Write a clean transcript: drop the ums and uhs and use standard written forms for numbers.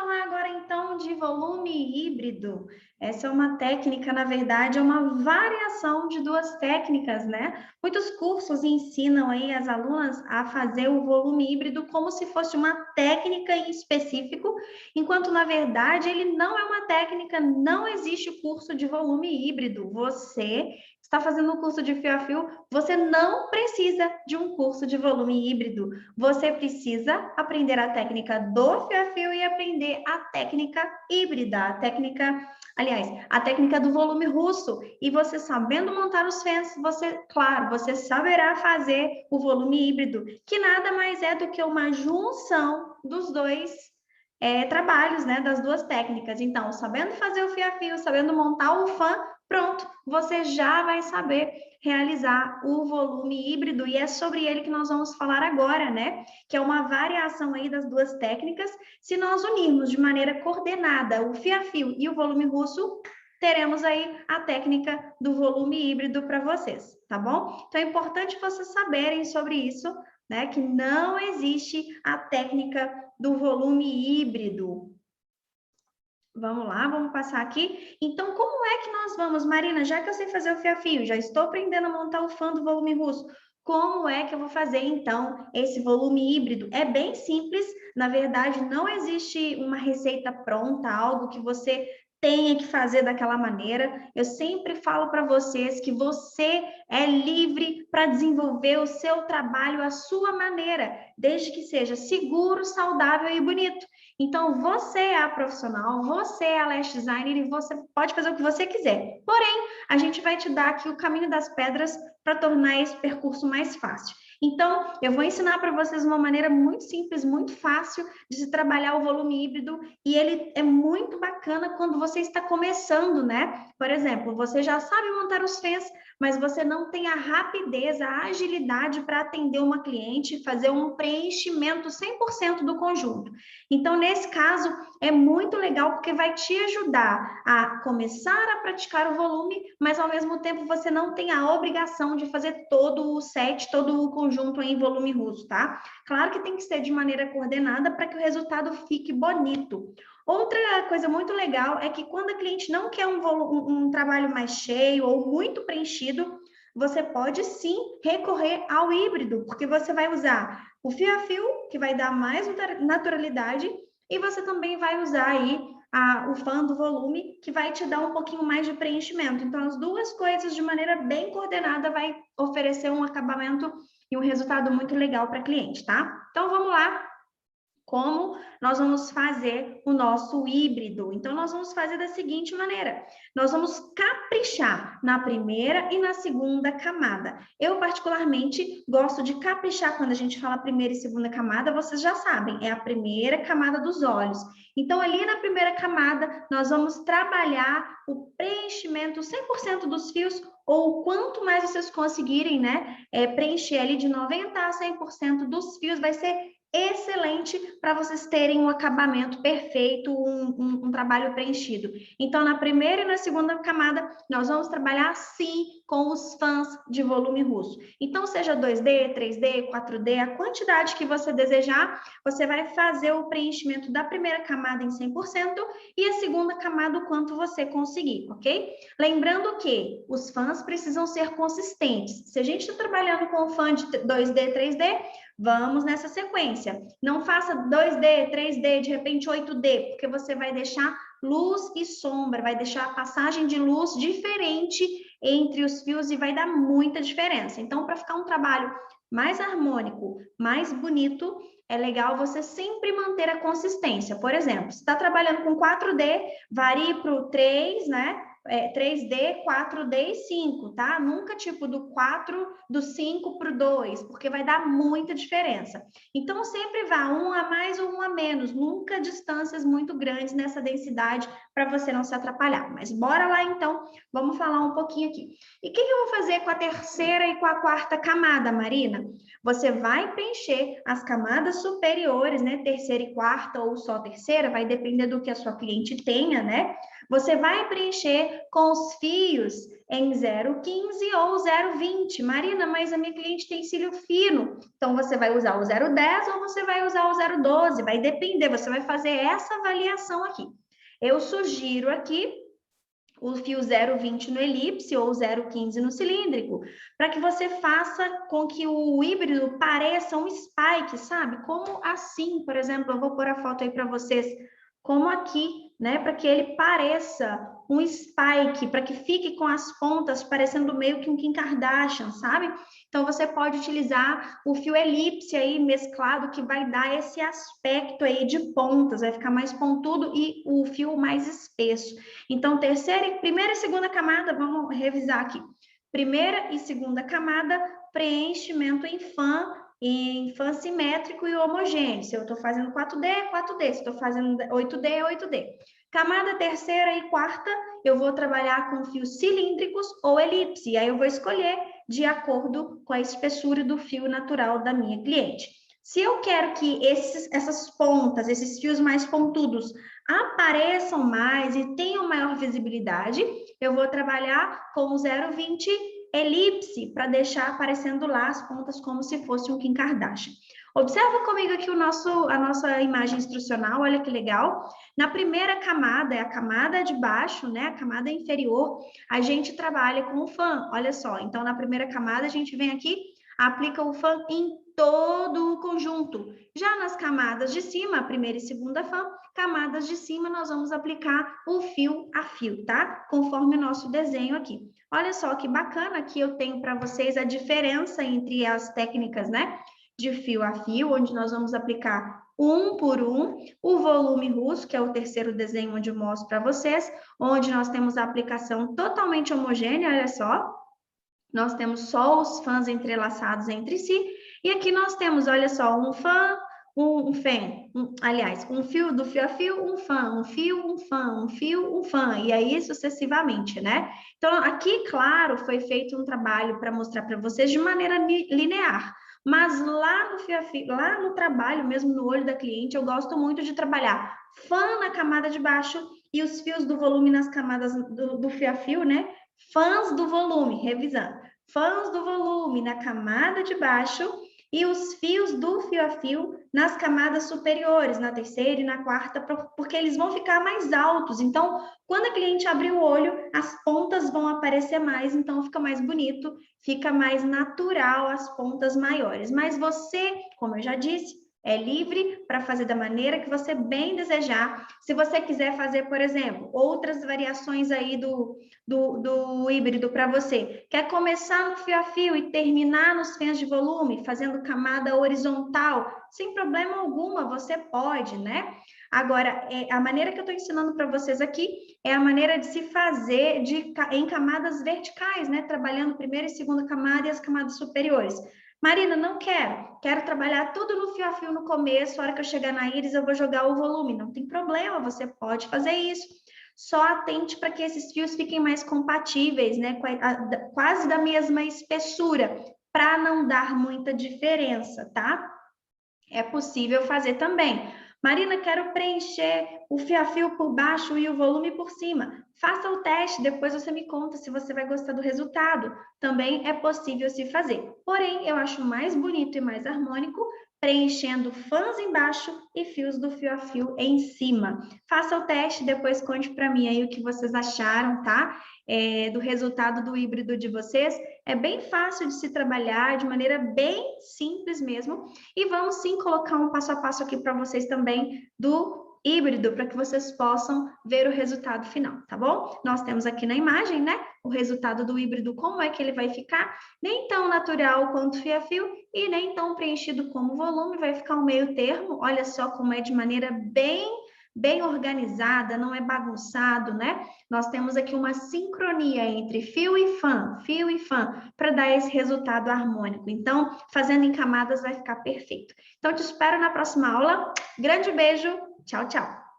falar agora então de volume híbrido. Essa é uma técnica, na verdade, é uma variação de duas técnicas, né? Muitos cursos ensinam aí as alunas a fazer o volume híbrido como se fosse uma técnica em específico, enquanto na verdade ele não é uma técnica, não existe curso de volume híbrido. Você está fazendo um curso de fio a fio, você não precisa de um curso de volume híbrido. Você precisa aprender a técnica do fio a fio e aprender a técnica híbrida, a técnica do volume russo. E você sabendo montar os fãs, você saberá fazer o volume híbrido, que nada mais é do que uma junção dos dois trabalhos, né, das duas técnicas. Então, sabendo fazer o fio a fio, sabendo montar o fã, pronto, você já vai saber realizar o volume híbrido, e é sobre ele que nós vamos falar agora, né? Que é uma variação aí das duas técnicas. Se nós unirmos de maneira coordenada o fio a fio e o volume russo, teremos aí a técnica do volume híbrido para vocês, tá bom? Então é importante vocês saberem sobre isso, né? Que não existe a técnica do volume híbrido. Vamos lá, vamos passar aqui. Então, como é que nós vamos, Marina? Já que eu sei fazer o fio a fio, já estou aprendendo a montar o fã do volume russo, como é que eu vou fazer, então, esse volume híbrido? É bem simples, na verdade, não existe uma receita pronta, algo que você tenha que fazer daquela maneira. Eu sempre falo para vocês que você é livre para desenvolver o seu trabalho à sua maneira, desde que seja seguro, saudável e bonito. Então, você é a profissional, você é a lash designer e você pode fazer o que você quiser. Porém, a gente vai te dar aqui o caminho das pedras para tornar esse percurso mais fácil. Então, eu vou ensinar para vocês uma maneira muito simples, muito fácil de se trabalhar o volume híbrido, e ele é muito bacana quando você está começando, né? Por exemplo, você já sabe montar os fãs, mas você não tem a rapidez, a agilidade para atender uma cliente, fazer um preenchimento 100% do conjunto. Então, nesse caso, é muito legal porque vai te ajudar a começar a praticar o volume, mas ao mesmo tempo você não tem a obrigação de fazer todo o set, todo o conjunto em volume russo, tá? Claro que tem que ser de maneira coordenada para que o resultado fique bonito. Outra coisa muito legal é que quando a cliente não quer um trabalho mais cheio ou muito preenchido, você pode sim recorrer ao híbrido, porque você vai usar o fio a fio, que vai dar mais naturalidade, e você também vai usar aí o fã do volume, que vai te dar um pouquinho mais de preenchimento. Então, as duas coisas, de maneira bem coordenada, vai oferecer um acabamento e um resultado muito legal para a cliente, tá? Então, vamos lá. Como nós vamos fazer o nosso híbrido? Então, nós vamos fazer da seguinte maneira: nós vamos caprichar na primeira e na segunda camada. Eu, particularmente, gosto de caprichar quando a gente fala primeira e segunda camada, vocês já sabem, é a primeira camada dos olhos. Então, ali na primeira camada, nós vamos trabalhar o preenchimento 100% dos fios, ou quanto mais vocês conseguirem, né, preencher ali de 90% a 100% dos fios, vai ser excelente para vocês terem um acabamento perfeito, um trabalho preenchido. Então, na primeira e na segunda camada, nós vamos trabalhar sim com os fãs de volume russo. Então, seja 2D, 3D, 4D, a quantidade que você desejar, você vai fazer o preenchimento da primeira camada em 100% e a segunda camada o quanto você conseguir, ok? Lembrando que os fãs precisam ser consistentes. Se a gente está trabalhando com fã de 2D, 3D, vamos nessa sequência. Não faça 2D, 3D, de repente 8D, porque você vai deixar luz e sombra, vai deixar a passagem de luz diferente entre os fios e vai dar muita diferença. Então, para ficar um trabalho mais harmônico, mais bonito, é legal você sempre manter a consistência. Por exemplo, se está trabalhando com 4D, varie para o 3, né? 3D, 4D e 5, tá? Nunca tipo do 4, do 5 para o 2, porque vai dar muita diferença. Então, sempre vá um a mais ou um a menos, nunca distâncias muito grandes nessa densidade para você não se atrapalhar. Mas bora lá então, vamos falar um pouquinho aqui. E o que eu vou fazer com a terceira e com a quarta camada, Marina? Você vai preencher as camadas superiores, né? Terceira e quarta ou só terceira, vai depender do que a sua cliente tenha, né? Você vai preencher fazer com os fios em 0,15 ou 0,20. Marina, mas a minha cliente tem cílio fino, então você vai usar o 0,10 ou você vai usar o 0,12, vai depender, você vai fazer essa avaliação aqui. Eu sugiro aqui o fio 0,20 no elipse ou 0,15 no cilíndrico, para que você faça com que o híbrido pareça um spike, sabe? Como assim, por exemplo, eu vou pôr a foto aí para vocês, como aqui, né? Para que ele pareça um spike, para que fique com as pontas parecendo meio que um Kim Kardashian, sabe? Então, você pode utilizar o fio elipse aí mesclado, que vai dar esse aspecto aí de pontas, vai ficar mais pontudo e o fio mais espesso. Então, primeira e segunda camada, vamos revisar aqui. Primeira e segunda camada, preenchimento em fã simétrico e homogêneo. Se eu estou fazendo 4D, 4D. Se estou fazendo 8D, 8D. Camada terceira e quarta, eu vou trabalhar com fios cilíndricos ou elipse. E aí eu vou escolher de acordo com a espessura do fio natural da minha cliente. Se eu quero que essas pontas, esses fios mais pontudos, apareçam mais e tenham maior visibilidade, eu vou trabalhar com o 0,20 elipse para deixar aparecendo lá as pontas como se fosse um Kim Kardashian. Observa comigo aqui a nossa imagem instrucional, olha que legal. Na primeira camada, é a camada de baixo, né? A camada inferior, a gente trabalha com o fã, olha só. Então, na primeira camada, a gente vem aqui, aplica o fã em todo o conjunto. Já nas camadas de cima, primeira e segunda fã, camadas de cima, nós vamos aplicar o fio a fio, tá? Conforme o nosso desenho aqui. Olha só que bacana, aqui eu tenho para vocês a diferença entre as técnicas, né? De fio a fio, onde nós vamos aplicar um por um, o volume russo, que é o terceiro desenho onde eu mostro para vocês, onde nós temos a aplicação totalmente homogênea, olha só, nós temos só os fãs entrelaçados entre si, e aqui nós temos, olha só, um fã, aliás, um fio do fio a fio, um fã, um fio, um fã, um fio, um fã, e aí sucessivamente, né? Então, aqui, claro, foi feito um trabalho para mostrar para vocês de maneira linear, mas lá no fio a fio, lá no trabalho, mesmo no olho da cliente, eu gosto muito de trabalhar fã na camada de baixo e os fios do volume nas camadas do fio a fio, né? Fãs do volume, revisando, fãs do volume na camada de baixo e os fios do fio a fio nas camadas superiores, na terceira e na quarta, porque eles vão ficar mais altos. Então, quando a cliente abrir o olho, as pontas vão aparecer mais, então fica mais bonito, fica mais natural as pontas maiores. Mas você, como eu já disse, é livre para fazer da maneira que você bem desejar. Se você quiser fazer, por exemplo, outras variações aí do híbrido para você, quer começar no fio a fio e terminar nos fãs de volume, fazendo camada horizontal, sem problema alguma, você pode, né? Agora, a maneira que eu estou ensinando para vocês aqui é a maneira de se fazer em camadas verticais, né? Trabalhando primeira e segunda camada e as camadas superiores. Marina, não quero trabalhar tudo no fio a fio no começo, a hora que eu chegar na íris eu vou jogar o volume. Não tem problema, você pode fazer isso. Só atente para que esses fios fiquem mais compatíveis, né? Quase da mesma espessura, para não dar muita diferença, tá? É possível fazer também. Marina, quero preencher o fio a fio por baixo e o volume por cima. Faça o teste, depois você me conta se você vai gostar do resultado. Também é possível se fazer. Porém, eu acho mais bonito e mais harmônico preenchendo fãs embaixo e fios do fio a fio em cima. Faça o teste, depois conte para mim aí o que vocês acharam, tá? Do resultado do híbrido de vocês. É bem fácil de se trabalhar, de maneira bem simples mesmo. E vamos sim colocar um passo a passo aqui para vocês também do híbrido, para que vocês possam ver o resultado final, tá bom? Nós temos aqui na imagem, né, o resultado do híbrido, como é que ele vai ficar, nem tão natural quanto fio a fio e nem tão preenchido como volume, vai ficar um meio termo, olha só como é de maneira bem organizada, não é bagunçado, né? Nós temos aqui uma sincronia entre fio e fã, para dar esse resultado harmônico. Então, fazendo em camadas vai ficar perfeito. Então, te espero na próxima aula. Grande beijo, tchau, tchau.